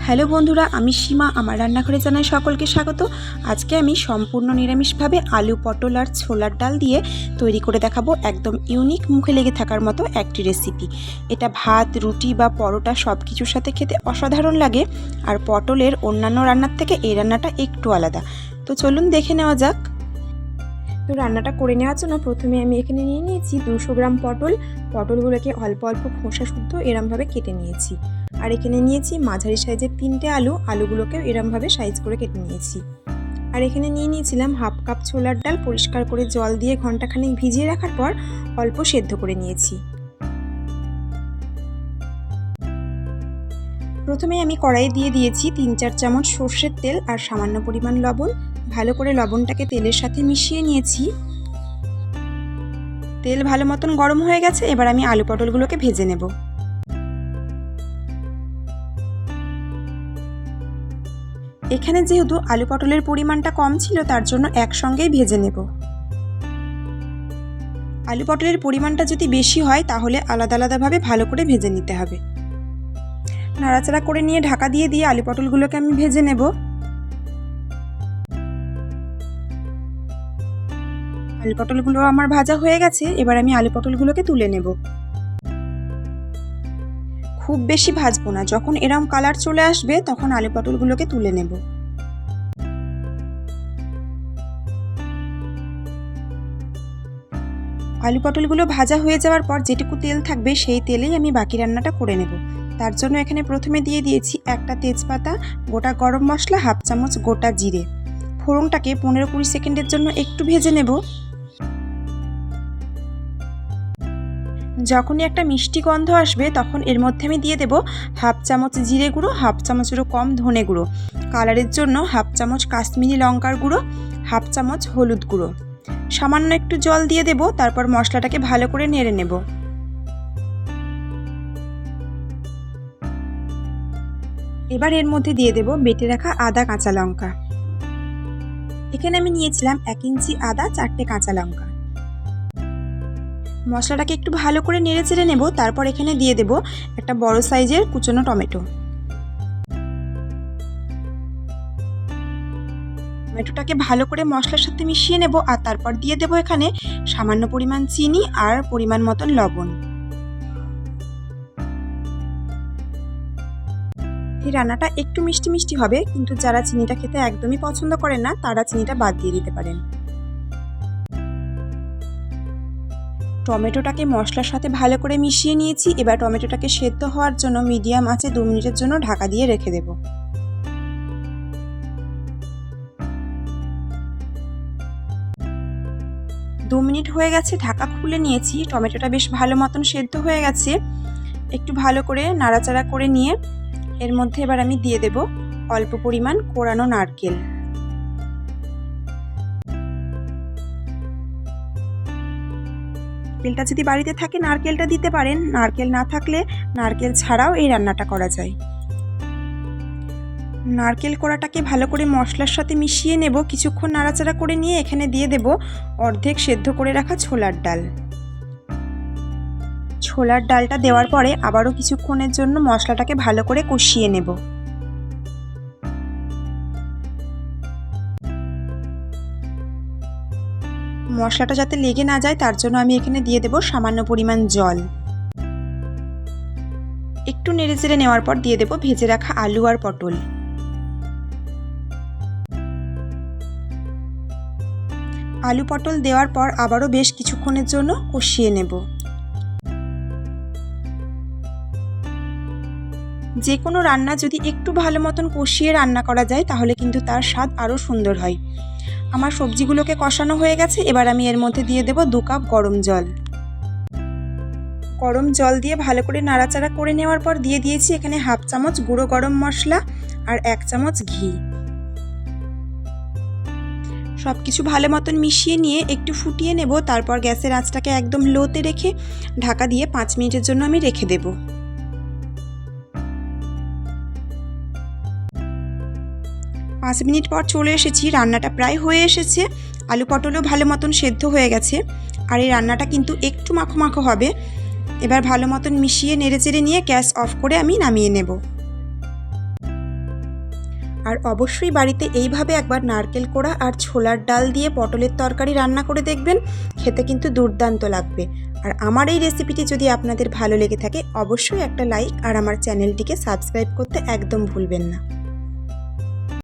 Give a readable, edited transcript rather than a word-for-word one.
Hello বন্ধুরা, আমি সীমা। আমার রান্নাঘরে জানাই সকলকে স্বাগত। আজকে আমি সম্পূর্ণ নিরামিষভাবে আলু, পটল আর ছোলার ডাল দিয়ে তৈরি করে দেখাবো একদম ইউনিক, মুখে লেগে থাকার মতো একটি রেসিপি। এটা ভাত, রুটি বা পরোটা সব কিছুর সাথে খেতে অসাধারণ লাগে। আর পটলের অন্যান্য রান্নার থেকে এই রান্নাটা একটু আলাদা। তো চলুন দেখে নেওয়া যাক। তো রান্নাটা করে নেওয়ার জন্য প্রথমে আমি এখানে নিয়ে নিয়েছি 200 গ্রাম পটল। পটলগুলোকে অল্প অল্প খোসা শুদ্ধ এরমভাবে কেটে নিয়েছি। আর এখানে নিয়েছি মাঝারি সাইজের 3টে আলু। আলুগুলোকেও এরমভাবে সাইজ করে কেটে নিয়েছি। আর এখানে নিয়ে নিয়েছিলাম হাফ কাপ ছোলার ডাল। পরিষ্কার করে জল দিয়ে ঘন্টাখানেক ভিজিয়ে রাখার পর অল্প সেদ্ধ করে নিয়েছি। প্রথমে আমি কড়াইয়ে দিয়ে দিয়েছি 3-4 চামচ সর্ষের তেল আর সামান্য পরিমাণ লবণ। ভালো করে লবণটাকে তেলের সাথে মিশিয়ে নিয়েছি। তেল ভালো মতন গরম হয়ে গেছে। এবার আমি আলু পটলগুলোকে ভেজে নেব। এখানে যেহেতু আলু পটলের পরিমাণটা কম ছিল, তার জন্য একসঙ্গেই ভেজে নেব। আলু পটলের পরিমাণটা যদি বেশি হয় তাহলে আলাদা আলাদাভাবে ভালো করে ভেজে নিতে হবে। নাড়াচাড়া করে নিয়ে ঢাকা দিয়ে আলু পটলগুলোকে আমি ভেজে নেব। আলু পটলগুলো আমার ভাজা হয়ে গেছে। এবার আমি আলু পটলগুলোকে তুলে নেব। খুব বেশি ভাজবো না, যখন এরম কালার চলে আসবে তখন আলু পটলগুলোকে তুলে নেব। আলু পটলগুলো ভাজা হয়ে যাওয়ার পর যেটুকু তেল থাকবে সেই তেলেই আমি বাকি রান্নাটা করে নেব। তার জন্য এখানে প্রথমে দিয়ে দিয়েছি একটা তেজপাতা, গোটা গরম মশলা, হাফ চামচ গোটা জিরে। ফোড়নটাকে 15-20 সেকেন্ডের জন্য একটু ভেজে নেব। যখনই একটা মিষ্টি গন্ধ আসবে তখন এর মধ্যে আমি দিয়ে দেব হাফ চামচ জিরে গুঁড়ো, হাফ চামচেরও কম ধনে গুঁড়ো, কালারের জন্য হাফ চামচ কাশ্মীরি লঙ্কার গুঁড়ো, হাফ চামচ হলুদ গুঁড়ো, সামান্য একটু জল দিয়ে দেব। তারপর মশলাটাকে ভালো করে নেড়ে নেব। এবার এর মধ্যে দিয়ে দেব বেটে রাখা আদা, কাঁচা লঙ্কা। এখানে আমি নিয়েছিলাম 1 ইঞ্চি আদা, 4টে কাঁচা লঙ্কা। মশলাটাকে একটু ভালো করে নেড়ে চেড়ে নেব। তারপর এখানে দিয়ে দেব একটা বড় সাইজের কুচনো টমেটো। টমেটোটাকে ভালো করে মশলার সাথে মিশিয়ে নেব। আর তারপর দিয়ে দেব এখানে সামান্য পরিমাণ চিনি আর পরিমাণ মতন লবণ। এই রান্নাটা একটু মিষ্টি মিষ্টি হবে, কিন্তু যারা চিনিটা খেতে একদমই পছন্দ করেন না তারা চিনিটা বাদ দিয়ে দিতে পারেন। টমেটোটাকে মশলার সাথে ভালো করে মিশিয়ে নিয়েছি। এবার টমেটোটাকে সেদ্ধ হওয়ার জন্য মিডিয়াম আঁচে 2 মিনিটের জন্য ঢাকা দিয়ে রেখে দেব। 2 মিনিট হয়ে গেছে, ঢাকা খুলে নিয়েছি। টমেটোটা বেশ ভালো মতন সেদ্ধ হয়ে গেছে। একটু ভালো করে নাড়াচাড়া করে নিয়ে এর মধ্যে এবার আমি দিয়ে দেব অল্প পরিমাণ কোরানো নারকেল। নারকেলটা যদি বাড়িতে থাকে নারকেলটা দিতে পারেন, নারকেল না থাকলে নারকেল ছাড়াও এই রান্নাটা করা যায়। নারকেল কোড়াটাকে ভালো করে মশলার সাথে মিশিয়ে নেব। কিছুক্ষণ নাড়াচাড়া করে নিয়ে এখানে দিয়ে দেব অর্ধেক সেদ্ধ করে রাখা ছোলার ডাল। ছোলার ডালটা দেওয়ার পরে আবারও কিছুক্ষণের জন্য মশলাটাকে ভালো করে কষিয়ে নেব। মশলাটা যাতে লেগে না যায় তার জন্য আমি এখানে দিয়ে দেব সামান্য পরিমাণ জল। একটু নেড়েচেড়ে নেওয়ার পর দিয়ে দেব ভেজে রাখা আলু আর পটল। আলু পটল দেওয়ার পর আবারও বেশ কিছুক্ষণের জন্য কষিয়ে নেব। যে কোনো রান্না যদি একটু ভালো মতন কষিয়ে রান্না করা যায় তাহলে কিন্তু তার স্বাদ আরও সুন্দর হয়। আমার সবজিগুলোকে কষানো হয়ে গেছে। এবার আমি এর মধ্যে দিয়ে দেব 2 কাপ গরম জল। গরম জল দিয়ে ভালো করে নাড়াচাড়া করে নেওয়ার পর দিয়ে দিয়েছি এখানে হাফ চামচ গুঁড়ো গরম মশলা আর 1 চামচ ঘি। সব কিছু ভালো মতন মিশিয়ে নিয়ে একটু ফুটিয়ে নেব। তারপর গ্যাসের আঁচটাকে একদম লোতে রেখে ঢাকা দিয়ে 5 মিনিটের জন্য আমি রেখে দেব। 5 মিনিট পর চলে এসেছি। রান্নাটা প্রায় হয়ে এসেছে। আলু পটলও ভালো মতন সেদ্ধ হয়ে গেছে। আর এই রান্নাটা কিন্তু একটু মাখো মাখো হবে। এবার ভালো মতন মিশিয়ে নেড়েচেড়ে নিয়ে গ্যাস অফ করে আমি নামিয়ে নেব। আর অবশ্যই বাড়িতে এইভাবে একবার নারকেল কোড়া আর ছোলার ডাল দিয়ে পটলের তরকারি রান্না করে দেখবেন, খেতে কিন্তু দুর্দান্ত লাগবে। আর আমার এই রেসিপিটি যদি আপনাদের ভালো লেগে থাকে অবশ্যই একটা লাইক আর আমার চ্যানেলটিকে সাবস্ক্রাইব করতে একদম ভুলবেন না।